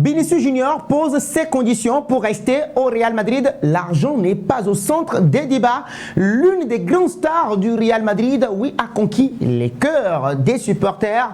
Vinicius Junior pose ses conditions pour rester au Real Madrid. L'argent n'est pas au centre des débats. L'une des grandes stars du Real Madrid, oui, a conquis les cœurs des supporters.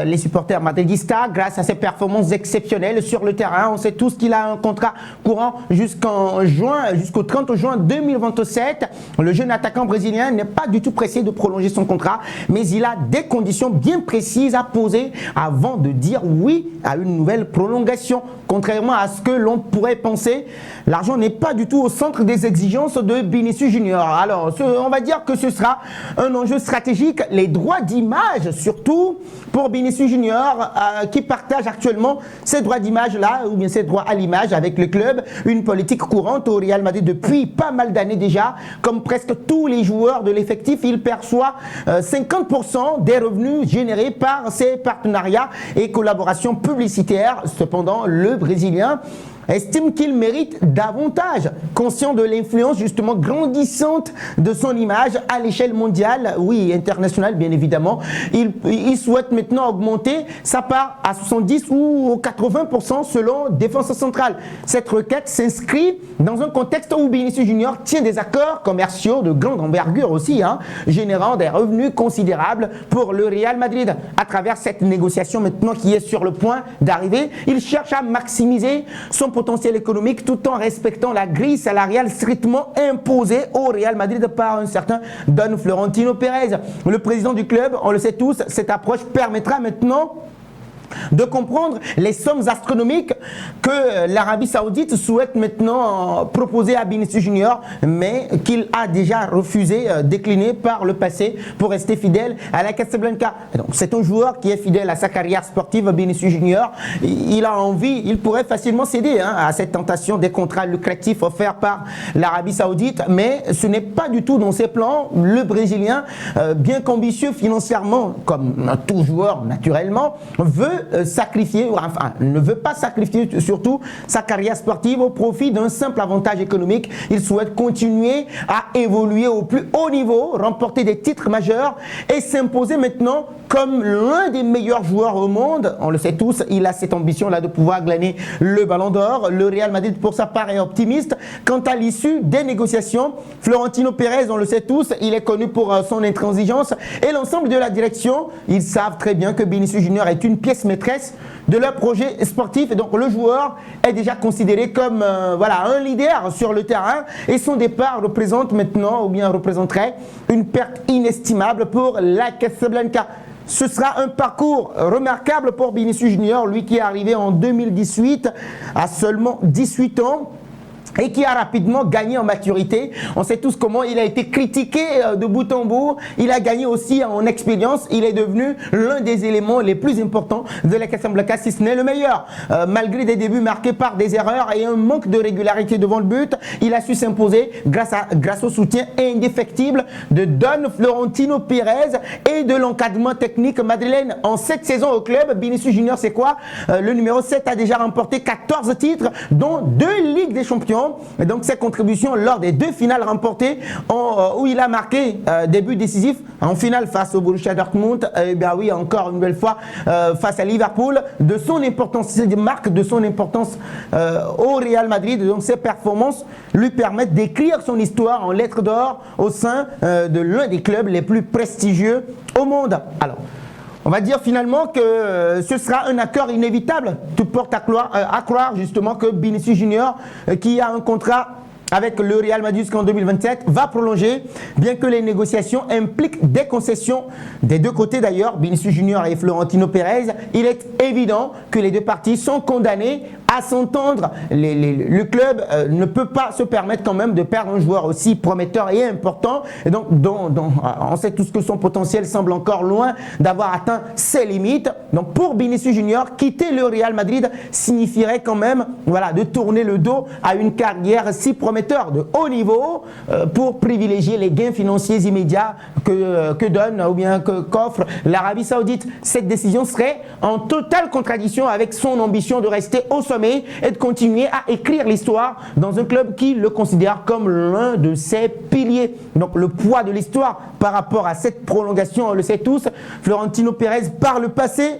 Les supporters madridistas, grâce à ses performances exceptionnelles sur le terrain. On sait tous qu'il a un contrat courant jusqu'au 30 juin 2027. Le jeune attaquant brésilien n'est pas du tout pressé de prolonger son contrat, mais il a des conditions bien précises à poser avant de dire oui à une nouvelle prolongation. Contrairement à ce que l'on pourrait penser, l'argent n'est pas du tout au centre des exigences de Vinicius Junior. Alors, on va dire que ce sera un enjeu stratégique, les droits d'image surtout pour Vinicius Junior qui partage actuellement ces droits d'image-là, ou bien ces droits à l'image avec le club, une politique courante au Real Madrid depuis pas mal d'années déjà. Comme presque tous les joueurs de l'effectif, il perçoit 50% des revenus générés par ses partenariats et collaborations publicitaires. Cependant, le Brésilien estime qu'il mérite davantage, conscient de l'influence justement grandissante de son image à l'échelle mondiale, oui, internationale bien évidemment. Il souhaite maintenant augmenter sa part à 70 ou 80% selon Défense Centrale. Cette requête s'inscrit dans un contexte où Vinicius Junior tient des accords commerciaux de grande envergure aussi, générant des revenus considérables pour le Real Madrid. À travers cette négociation maintenant qui est sur le point d'arriver, il cherche à maximiser son potentiel économique tout en respectant la grille salariale strictement imposée au Real Madrid par un certain Don Florentino Pérez. Le président du club, on le sait tous, cette approche permettra maintenant de comprendre les sommes astronomiques que l'Arabie Saoudite souhaite maintenant proposer à Vinicius Junior, mais qu'il a déjà refusé, décliné par le passé pour rester fidèle à la Casablanca. C'est un joueur qui est fidèle à sa carrière sportive, Vinicius Junior. Il a envie, il pourrait facilement céder à cette tentation des contrats lucratifs offerts par l'Arabie Saoudite, mais ce n'est pas du tout dans ses plans. Le Brésilien, bien qu'ambitieux financièrement, comme tout joueur naturellement, ne veut pas sacrifier surtout sa carrière sportive au profit d'un simple avantage économique. Il souhaite continuer à évoluer au plus haut niveau, remporter des titres majeurs et s'imposer maintenant comme l'un des meilleurs joueurs au monde. On le sait tous, il a cette ambition-là de pouvoir glaner le Ballon d'Or. Le Real Madrid, pour sa part, est optimiste quant à l'issue des négociations. Florentino Pérez, on le sait tous, il est connu pour son intransigeance et l'ensemble de la direction, ils savent très bien que Vinicius Junior est une pièce maîtresse de leur projet sportif et donc le joueur est déjà considéré comme un leader sur le terrain et son départ représente maintenant ou bien représenterait une perte inestimable pour la Casablanca. Ce sera un parcours remarquable pour Vinicius Junior, lui qui est arrivé en 2018 à seulement 18 ans. Et qui a rapidement gagné en maturité. On sait tous comment il a été critiqué de bout en bout. Il a gagné aussi en expérience. Il est devenu l'un des éléments les plus importants de la Casablanca, si ce n'est le meilleur. Malgré des débuts marqués par des erreurs et un manque de régularité devant le but, il a su s'imposer grâce au soutien indéfectible de Don Florentino Pérez et de l'encadrement technique madrilène. En cette saison au club, Vinicius Junior, c'est quoi? Le numéro 7 a déjà remporté 14 titres, dont 2 Ligues des Champions. Et donc ses contributions lors des 2 finales remportées où il a marqué des buts décisifs en finale face au Borussia Dortmund, et bien oui, encore une nouvelle fois face à Liverpool, de son importance, marque de son importance au Real Madrid. Donc ses performances lui permettent d'écrire son histoire en lettres d'or au sein de l'un des clubs les plus prestigieux au monde. Alors, on va dire finalement que ce sera un accord inévitable. Tout porte à croire justement que Vinicius Junior, qui a un contrat avec le Real Madrid jusqu'en 2027, va prolonger, bien que les négociations impliquent des concessions des deux côtés d'ailleurs, Vinicius Junior et Florentino Pérez. Il est évident que les deux parties sont condamnées à s'entendre. Le club ne peut pas se permettre quand même de perdre un joueur aussi prometteur et important. Et donc, on sait tous que son potentiel semble encore loin d'avoir atteint ses limites. Donc, pour Vinicius Junior, quitter le Real Madrid signifierait quand même de tourner le dos à une carrière si prometteure de haut niveau pour privilégier les gains financiers immédiats que donne ou bien qu'offre l'Arabie Saoudite. Cette décision serait en totale contradiction avec son ambition de rester au sommet et de continuer à écrire l'histoire dans un club qui le considère comme l'un de ses piliers. Donc le poids de l'histoire par rapport à cette prolongation, on le sait tous, Florentino Pérez par le passé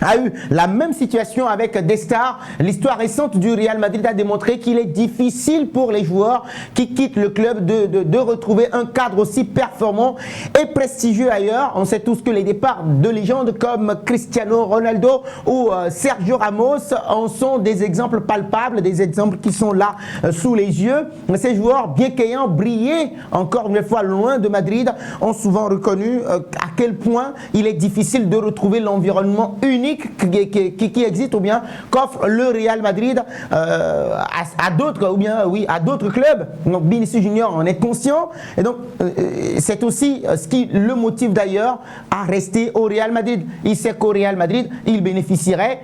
a eu la même situation avec des stars. L'histoire récente du Real Madrid a démontré qu'il est difficile pour les joueurs qui quittent le club de retrouver un cadre aussi performant et prestigieux ailleurs. On sait tous que les départs de légendes comme Cristiano Ronaldo ou Sergio Ramos en sont des exemples palpables, des exemples qui sont là sous les yeux. Ces joueurs, bien qu'ayant brillé encore une fois loin de Madrid, ont souvent reconnu à quel point il est difficile de retrouver l'environnement unique qui existe ou bien qu'offre le Real Madrid à d'autres ou bien oui à d'autres clubs. Donc Vinicius Junior en est conscient et donc c'est aussi ce qui le motive d'ailleurs à rester au Real Madrid. Il sait qu'au Real Madrid il bénéficierait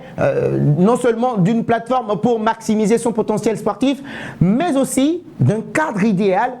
non seulement d'une plateforme pour maximiser son potentiel sportif, mais aussi d'un cadre idéal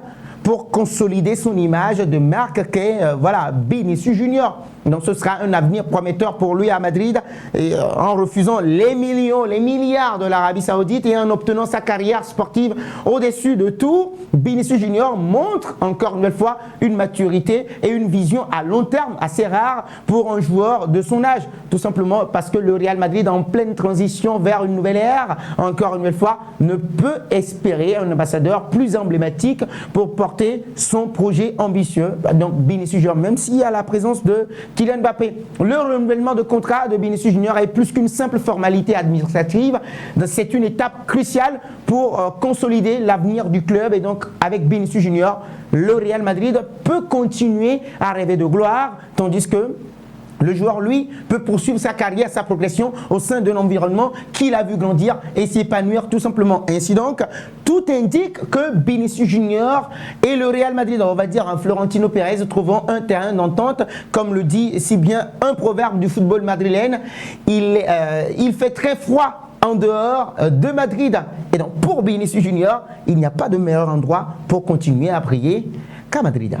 pour consolider son image de marque qu'est voilà, Vinicius Junior. Donc ce sera un avenir prometteur pour lui à Madrid et, en refusant les millions, les milliards de l'Arabie Saoudite et en obtenant sa carrière sportive au-dessus de tout. Vinicius Junior montre encore une fois une maturité et une vision à long terme assez rare pour un joueur de son âge. Tout simplement parce que le Real Madrid en pleine transition vers une nouvelle ère, encore une fois, ne peut espérer un ambassadeur plus emblématique pour porter son projet ambitieux. Donc Vinicius Junior, même s'il y a la présence de Kylian Mbappé. Le renouvellement de contrat de Vinicius Junior est plus qu'une simple formalité administrative. C'est une étape cruciale pour consolider l'avenir du club. Et donc, avec Vinicius Junior, le Real Madrid peut continuer à rêver de gloire, tandis que le joueur, lui, peut poursuivre sa carrière, sa progression au sein d'un environnement qu'il a vu grandir et s'épanouir tout simplement. Ainsi donc, tout indique que Vinicius Junior et le Real Madrid, on va dire Florentino Pérez, trouveront un terrain d'entente, comme le dit si bien un proverbe du football madrilène. Il fait très froid en dehors de Madrid. Et donc, pour Vinicius Junior, il n'y a pas de meilleur endroit pour continuer à briller qu'à Madrid.